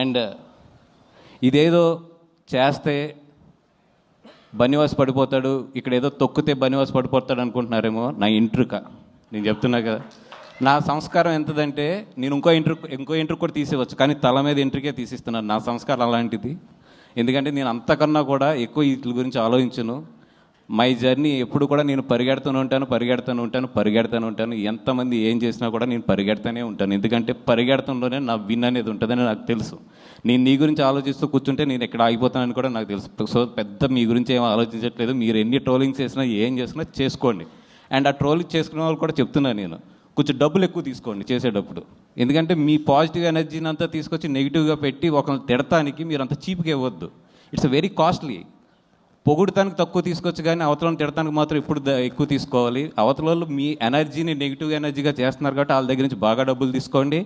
And ఇదేదో చేస్తే బనివాస్ పడిపోతాడు, ఇక్కడ ఏదో తొక్కితే బనివాస్ పడిపోతాడు అనుకుంటున్నారేమో. నా ఇంట్రుక నేను చెప్తున్నా కదా, నా సంస్కారం ఎంతదంటే నేను ఇంకో ఇంట్రుకు కూడా తీసేవచ్చు, కానీ తల మీద ఇంట్రుకే తీసిస్తున్నాను. నా సంస్కారం అలాంటిది. ఎందుకంటే నేను అంతకన్నా కూడా ఎక్కువ వీటి గురించి ఆలోచించను. మై జర్నీ ఎప్పుడు కూడా నేను పరిగెడుతూనే ఉంటాను. ఎంతమంది ఏం చేసినా కూడా నేను పరిగెడుతూనే ఉంటాను. ఎందుకంటే పరిగెడతంలోనే నా విన్ అనేది ఉంటుందని నాకు తెలుసు. నేను నీ గురించి ఆలోచిస్తూ కూర్చుంటే నేను ఎక్కడ ఆగిపోతానని కూడా నాకు తెలుసు. సో పెద్ద మీ గురించి ఏం ఆలోచించట్లేదు. మీరు ఎన్ని ట్రోలింగ్స్ చేసినా ఏం చేసినా చేసుకోండి. అండ్ ఆ ట్రోలింగ్ చేసుకునే వాళ్ళు కూడా చెప్తున్నాను నేను, కొంచెం డబ్బులు ఎక్కువ తీసుకోండి చేసేటప్పుడు. ఎందుకంటే మీ పాజిటివ్ ఎనర్జీని అంతా తీసుకొచ్చి నెగిటివ్గా పెట్టి ఒకరిని తిడటానికి మీరు అంత చీప్గా ఇవ్వద్దు. It's very costly. పొగుడుతానికి తక్కువ తీసుకోవచ్చు, కానీ అవతలను తిడటానికి మాత్రం ఇప్పుడు ఎక్కువ తీసుకోవాలి. అవతల వాళ్ళు మీ ఎనర్జీని నెగిటివ్ ఎనర్జీగా చేస్తున్నారు కాబట్టి వాళ్ళ దగ్గర నుంచి బాగా డబ్బులు తీసుకోండి.